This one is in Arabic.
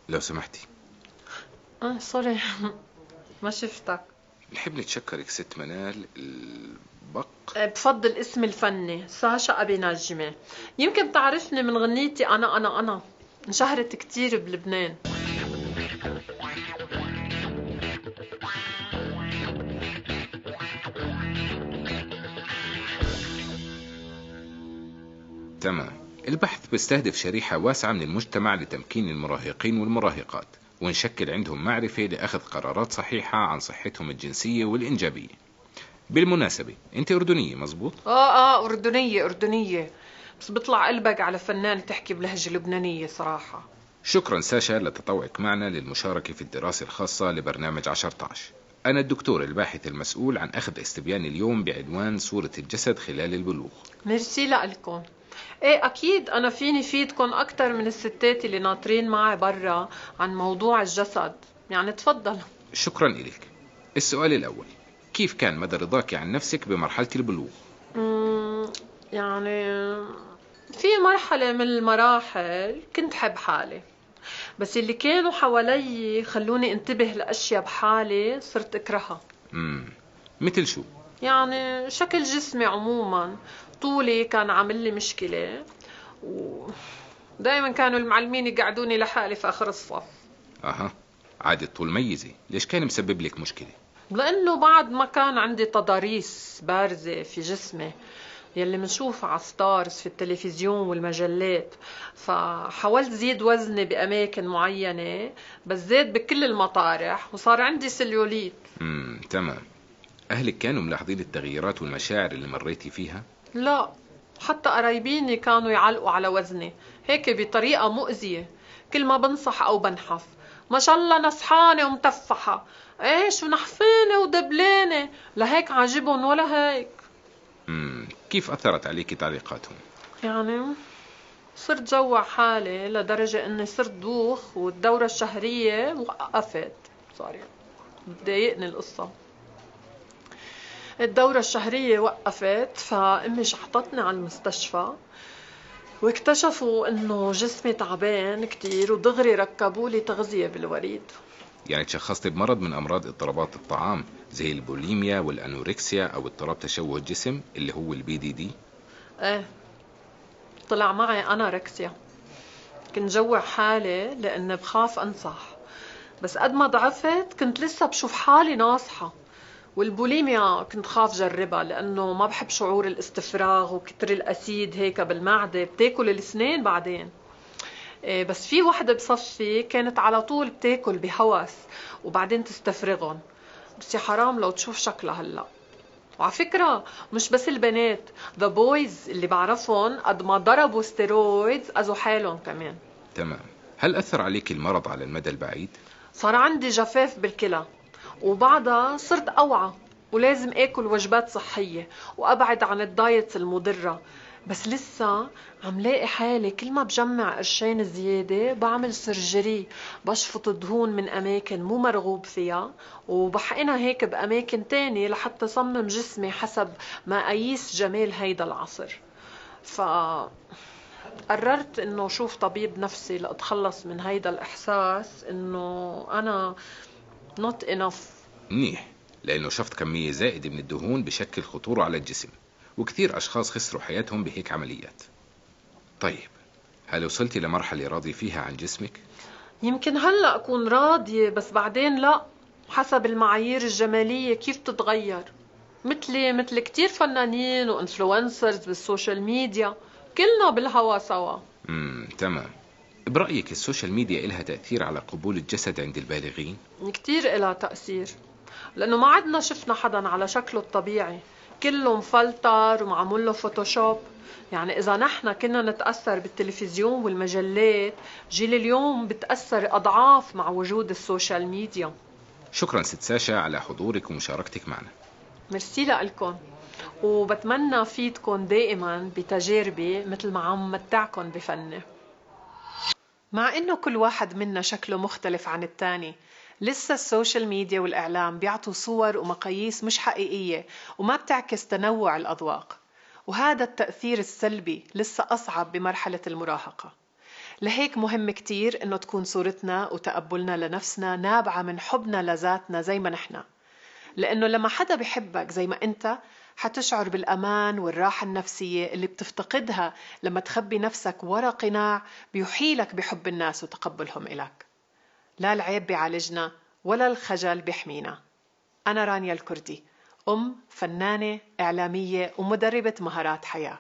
لو سمحتي. سوري. ما شفتك. بنحب نتشكرك ست منال البق. بفضل اسمي الفني ساشا أبي نجمة. يمكن تعرفني من غنيتي أنا انشهرت كتير بلبنان. تمام. البحث بيستهدف شريحة واسعة من المجتمع لتمكين المراهقين والمراهقات ونشكل عندهم معرفة لأخذ قرارات صحيحة عن صحتهم الجنسية والإنجابية. بالمناسبة أنت أردنية مزبوط؟ أردنية. بس بيطلع قلبك على فنان تحكي بلهجة لبنانية صراحة. شكرا ساشا لتطوعك معنا للمشاركة في الدراسة الخاصة لبرنامج 10-12. أنا الدكتور الباحث المسؤول عن أخذ استبيان اليوم بعنوان صورة الجسد خلال البلوغ. ميرسي لألكم. ايه اكيد انا فيني فيدكم اكتر من الستات اللي ناطرين معي برا عن موضوع الجسد، يعني تفضل. شكرا إليك. السؤال الأول، كيف كان مدى رضاك عن نفسك بمرحلة البلوغ؟ يعني في مرحلة من المراحل كنت حب حالي، بس اللي كانوا حوالي خلوني انتبه لأشياء بحالي صرت اكرهها. مثل شو؟ يعني شكل جسمي عموما، طولي كان عامل لي مشكلة، ودائما كانوا المعلمين يقعدوني لحالي في آخر الصف. أها، عادة طول ميزة، ليش كان مسبب لك مشكلة؟ لأنه بعد ما كان عندي تضاريس بارزة في جسمي يلي منشوفها على ستارز في التلفزيون والمجلات، فحاولت زيد وزني بأماكن معينة، بس زاد بكل المطارح وصار عندي سليوليت. تمام. أهلك كانوا ملاحظين التغييرات والمشاعر اللي مريتي فيها؟ لا، حتى قرايبيني كانوا يعلقوا على وزني هيك بطريقة مؤذية. كل ما بنصح أو بنحف: ما شاء الله نصحانة ومتفحة، ايش ونحفانة ودبلانة، لهيك عاجبهم ولا هيك. كيف أثرت عليك تعليقاتهم؟ يعني صرت جوع حالي لدرجة اني صرت دوخ، والدورة الشهرية وقفت. صار يعني بتضايقني القصة. الدورة الشهرية وقفت، فأمي شحطتني على المستشفى واكتشفوا انه جسمي تعبان كتير، ودغري ركبوا لي تغذية بالوريد. يعني تشخصت بمرض من أمراض اضطرابات الطعام زي البوليميا والأنوركسيا أو اضطراب تشوه الجسم اللي هو الBDD؟ ايه، طلع معي أنوركسيا. كنت جوع حالي لأني بخاف أنصح، بس قد ما ضعفت كنت لسه بشوف حالي ناصحة. والبوليميا كنت خاف جربها لأنه ما بحب شعور الاستفراغ وكتر الأسيد هيك بالمعدة، بتاكل السنين بعدين. بس في وحدة بصفي كانت على طول بتاكل بهوس وبعدين تستفرغهم، بس يا حرام لو تشوف شكلها هلأ. وعلى فكرة مش بس البنات، ذا بويز اللي بعرفهم قد ما ضربوا ستيرويدز أذوا حالهم كمان. تمام. هل أثر عليك المرض على المدى البعيد؟ صار عندي جفاف بالكلى، وبعدها صرت أوعى ولازم آكل وجبات صحية وأبعد عن الدايتس المضرة. بس لسه عم لاقي حالي كل ما بجمع قرشين زيادة بعمل سيرجري، بشفط دهون من أماكن مو مرغوب فيها وبحقنها هيك بأماكن تانية لحتى صمم جسمي حسب ما أقيس جمال هيدا العصر. قررت انه شوف طبيب نفسي لأتخلص من هيدا الإحساس انه أنا not enough. منيح، لأنه شفط كمية زائدة من الدهون بشكل خطورة على الجسم، وكثير أشخاص خسروا حياتهم بهيك عمليات. طيب، هل وصلتي لمرحلة راضي فيها عن جسمك؟ يمكن هلأ أكون راضية، بس بعدين لا، حسب المعايير الجمالية كيف تتغير. مثلي مثل كتير فنانين وإنفلونسرز بالسوشيال ميديا، كلنا بالهوا سوا. تمام. برأيك السوشيال ميديا إلها تأثير على قبول الجسد عند البالغين؟ كتير إلها تأثير، لأنه ما عدنا شفنا حدا على شكله الطبيعي، كله مفلتر ومعمول له فوتوشوب. يعني إذا نحن كنا نتأثر بالتلفزيون والمجلات، جيل اليوم بتأثر أضعاف مع وجود السوشيال ميديا. شكرا ست ساشا على حضورك ومشاركتك معنا. ميرسي لكم، وبتمنى فيدكم دائما بتجاربي مثل ما عم متعكم بفني. مع إنه كل واحد منا شكله مختلف عن التاني، لسه السوشيال ميديا والإعلام بيعطوا صور ومقاييس مش حقيقية وما بتعكس تنوع الأذواق، وهذا التأثير السلبي لسه أصعب بمرحلة المراهقة. لهيك مهم كتير إنه تكون صورتنا وتقبلنا لنفسنا نابعة من حبنا لذاتنا زي ما نحن، لأنه لما حدا بيحبك زي ما أنت حتشعر بالأمان والراحة النفسية اللي بتفتقدها لما تخبي نفسك ورا قناع بيحيلك بحب الناس وتقبلهم إلك. لا العيب بيعالجنا ولا الخجل بيحمينا. أنا رانيا الكردي، فنانة، إعلامية ومدربة مهارات حياة.